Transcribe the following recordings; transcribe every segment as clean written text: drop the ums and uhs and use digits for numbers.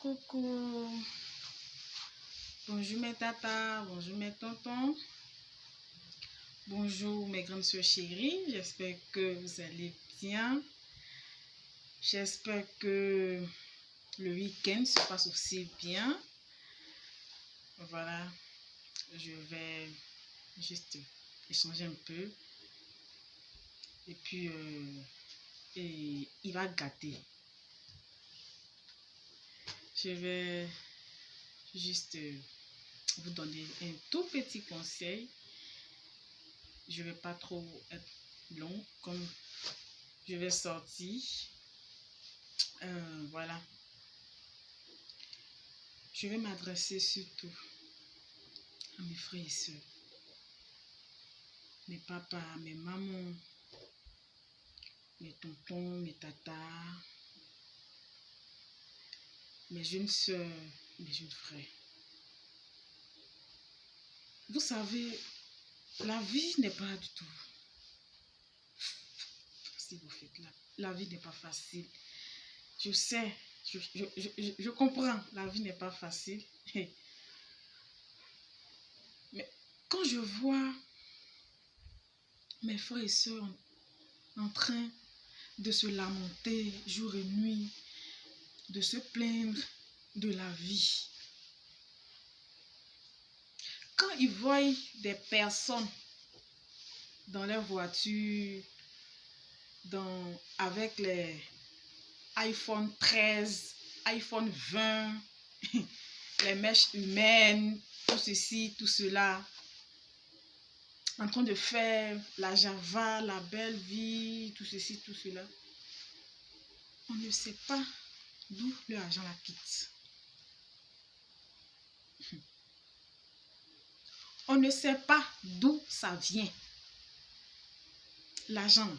Coucou, bonjour mes tatas, bonjour mes tontons, bonjour mes grandes soeurs chéries, j'espère que vous allez bien, j'espère que le week-end se passe aussi bien. Voilà, je vais juste échanger un peu et puis il va gâter. Je vais juste vous donner un tout petit conseil. Je ne vais pas trop être long comme je vais sortir. Voilà. Je vais m'adresser surtout à mes frères et sœurs, mes papas, mes mamans, mes tontons, mes tatas, mes jeunes sœurs, mes jeunes frères. Vous savez, la vie n'est pas du tout facile, vous faites là. La vie n'est pas facile. Je sais, je comprends, la vie n'est pas facile. Mais quand je vois mes frères et sœurs en train de se lamenter jour et nuit, de se plaindre de la vie, quand ils voient des personnes dans leur voiture, avec les iPhone 13, iPhone 20, les mèches humaines, tout ceci, tout cela, en train de faire la Java, la belle vie, tout ceci, tout cela, on ne sait pas d'où l'argent la quitte. On ne sait pas d'où ça vient. L'argent,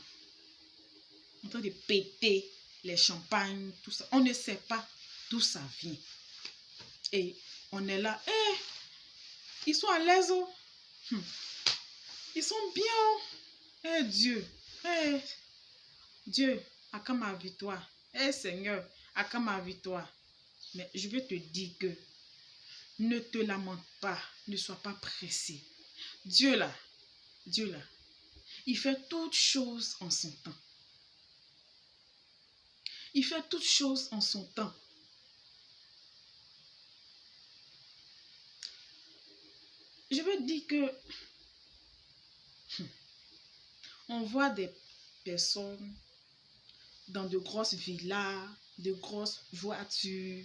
en train de péter les champagnes, tout ça. On ne sait pas d'où ça vient. Et on est là, ils sont à l'aise. Ils sont bien. Dieu, Dieu, à quand ma victoire? Seigneur, à quand ma victoire? Mais je veux te dire que ne te lamente pas, ne sois pas pressé. Dieu là, il fait toutes choses en son temps. Il fait toutes choses en son temps. Je veux dire que on voit des personnes dans de grosses villas, de grosses voitures,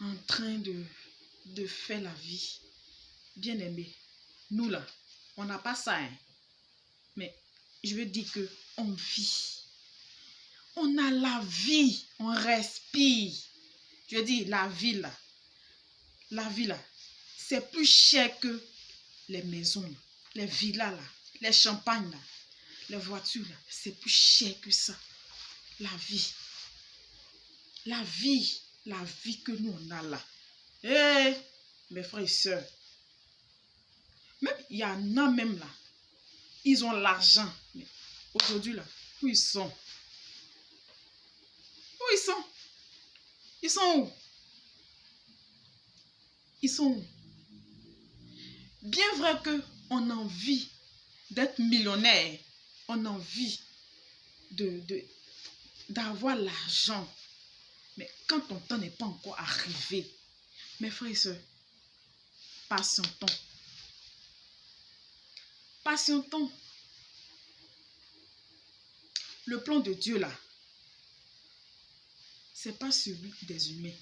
en train de faire la vie. Bien aimé, nous là, on n'a pas ça. Mais je veux dire que on vit. On a la vie, on respire. Je veux dire, la vie là, c'est plus cher que les maisons, les villas là, les champagnes là, les voitures là, c'est plus cher que ça. La vie que nous on a là. Mes frères et sœurs, même il y en a même là, ils ont l'argent, mais aujourd'hui là, où ils sont? Où ils sont? Ils sont où? Ils sont où? Bien vrai qu'on a envie d'être millionnaire, on a envie d'avoir l'argent, mais quand ton temps n'est pas encore arrivé, mes frères et sœurs, patientons. Patientons. Le plan de Dieu là, c'est pas celui des humains.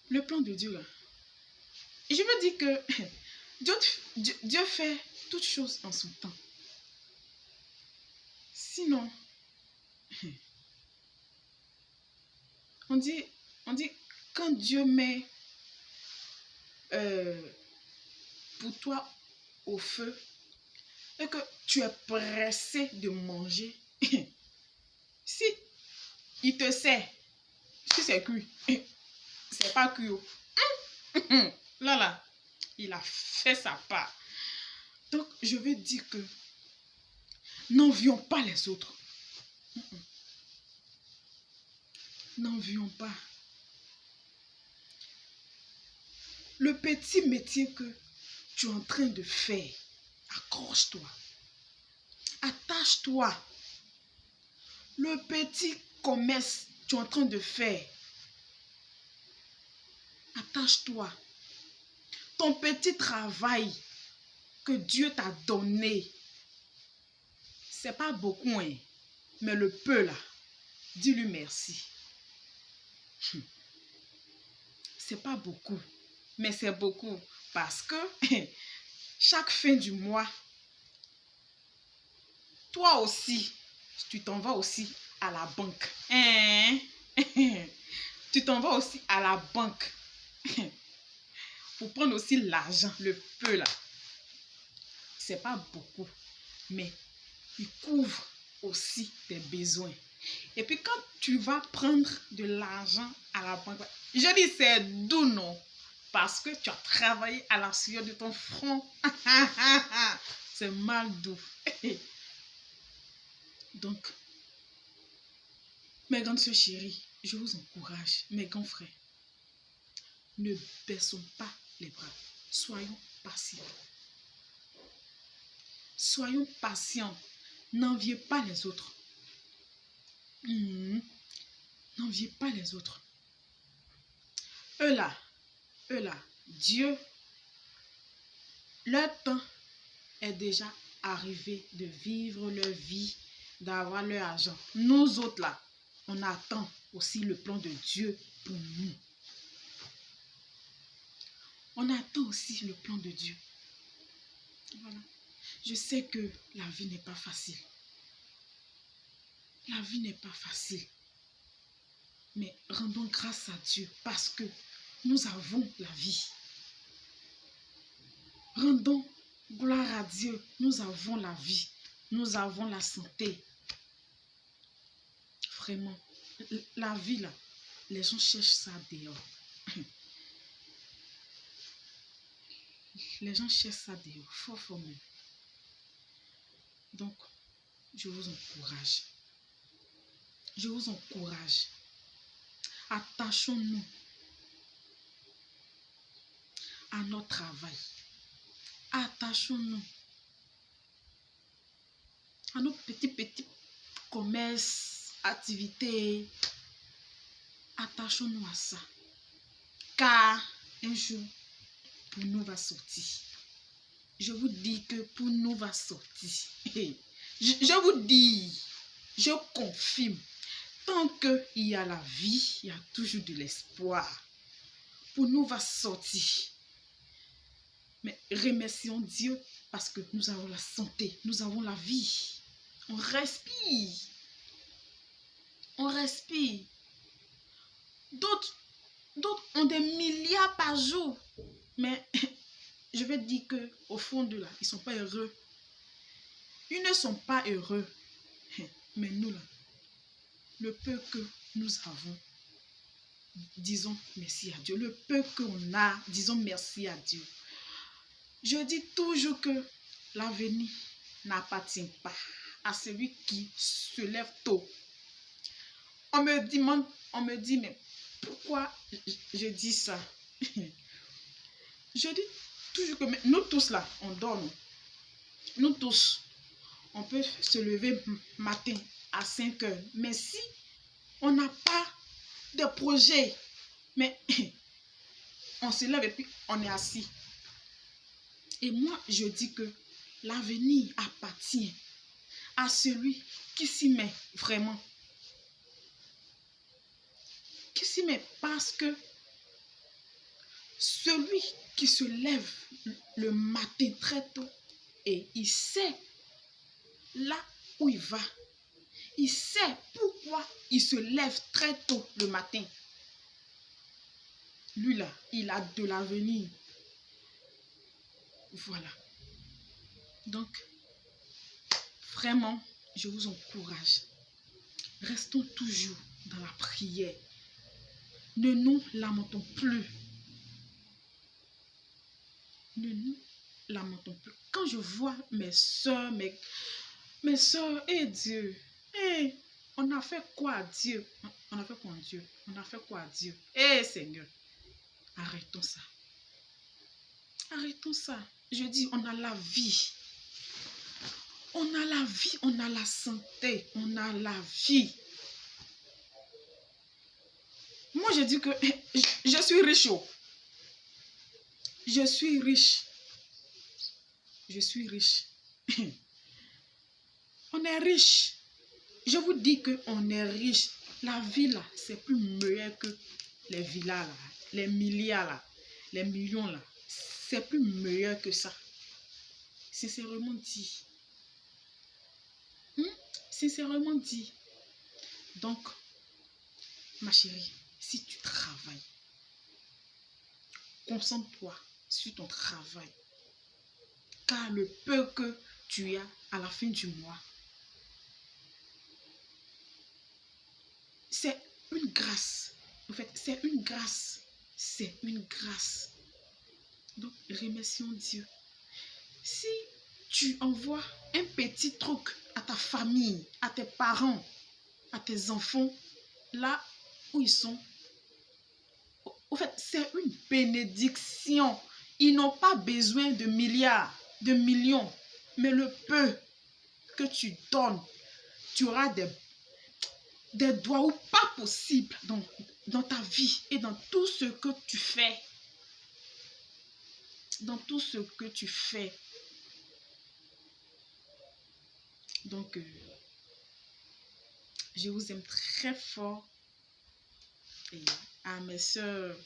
Le plan de Dieu là, je veux dire que Dieu fait toutes choses en son temps. Sinon, on dit quand Dieu met pour toi au feu et que tu es pressé de manger, si il te sait, si c'est cuit, c'est pas cuit. Là, il a fait sa part. Donc, je veux dire que n'envions pas les autres. n'envions pas. Le petit métier que tu es en train de faire, accroche-toi, attache-toi. Le petit commerce que tu es en train de faire, attache-toi. Ton petit travail que Dieu t'a donné, c'est pas beaucoup, hein, mais le peu là, dis-lui merci. C'est pas beaucoup, mais c'est beaucoup parce que chaque fin du mois, toi aussi, tu t'en vas aussi à la banque. Hein? Tu t'en vas aussi à la banque pour prendre aussi l'argent, le peu là. C'est pas beaucoup, mais il couvre aussi tes besoins. Et puis quand tu vas prendre de l'argent à la banque, je dis c'est doux, non? Parce que tu as travaillé à la sueur de ton front. C'est mal doux. Donc, mes grandes soeurs chéries, je vous encourage, mes grands frères, ne baissons pas les bras. Soyons patients. Soyons patients. N'enviez pas les autres. N'enviez pas les autres. Eux là, Dieu, leur temps est déjà arrivé de vivre leur vie, d'avoir leur argent. Nous autres là, on attend aussi le plan de Dieu pour nous. On attend aussi le plan de Dieu. Voilà. Je sais que la vie n'est pas facile. La vie n'est pas facile. Mais rendons grâce à Dieu parce que nous avons la vie. Rendons gloire à Dieu. Nous avons la vie. Nous avons la santé. Vraiment. La vie là, les gens cherchent ça dehors. Les gens cherchent ça dehors. Fort même. Donc, je vous encourage. Je vous encourage. Attachons-nous à notre travail. Attachons-nous à nos petits commerces, activités. Attachons-nous à ça. Car un jour, pour nous va sortir. Je vous dis que pour nous va sortir. Je vous dis, je confirme. Tant qu'il y a la vie, il y a toujours de l'espoir. Pour nous va sortir. Mais remercions Dieu parce que nous avons la santé, nous avons la vie. On respire. On respire. D'autres ont des milliards par jour. Mais je vais dire qu'au fond de là, ils ne sont pas heureux. Ils ne sont pas heureux. Mais nous là, le peu que nous avons, disons merci à Dieu. Le peu qu'on a, disons merci à Dieu. Je dis toujours que l'avenir n'appartient pas à celui qui se lève tôt. On me dit, mais pourquoi je dis ça? Je dis toujours que nous tous là, on dort. Nous tous, on peut se lever matin à 5 heures. Mais si on n'a pas de projet, mais on se lève et puis on est assis. Et moi, je dis que l'avenir appartient à celui qui s'y met vraiment. Qui s'y met parce que celui qui se lève le matin très tôt et il sait là où il va. Il sait pourquoi il se lève très tôt le matin. Lui là, il a de l'avenir. Voilà. Donc, vraiment, je vous encourage. Restons toujours dans la prière. Ne nous lamentons plus. Ne nous lamentons plus. Quand je vois mes soeurs, Dieu, On a fait quoi à Dieu? On a fait quoi à Dieu? On a fait quoi à Dieu? Eh Seigneur, arrêtons ça. Arrêtons ça. Je dis, on a la vie. On a la vie, on a la santé, on a la vie. Moi, je dis que je suis riche. Je suis riche. Je suis riche. On est riche. Je vous dis qu'on est riche. La vie là, c'est plus meilleur que les villas là, les milliards là, les millions là. C'est plus meilleur que ça. Sincèrement dit. Sincèrement dit. Donc, ma chérie, si tu travailles, concentre-toi sur ton travail. Car le peu que tu as à la fin du mois, c'est une grâce. En fait, c'est une grâce. C'est une grâce. Donc, remercions Dieu. Si tu envoies un petit truc à ta famille, à tes parents, à tes enfants, là où ils sont, en fait, c'est une bénédiction. Ils n'ont pas besoin de milliards, de millions, mais le peu que tu donnes, tu auras des doigts ou pas possibles dans ta vie et dans tout ce que tu fais. Dans tout ce que tu fais. Donc, je vous aime très fort. Et à mes sœurs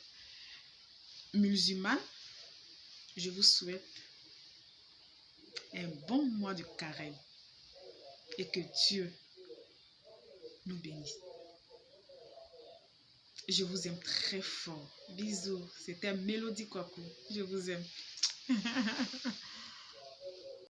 musulmanes, je vous souhaite un bon mois de carême et que Dieu nous bénisse. Je vous aime très fort. Bisous. C'était Mélodie Kwaku. Je vous aime.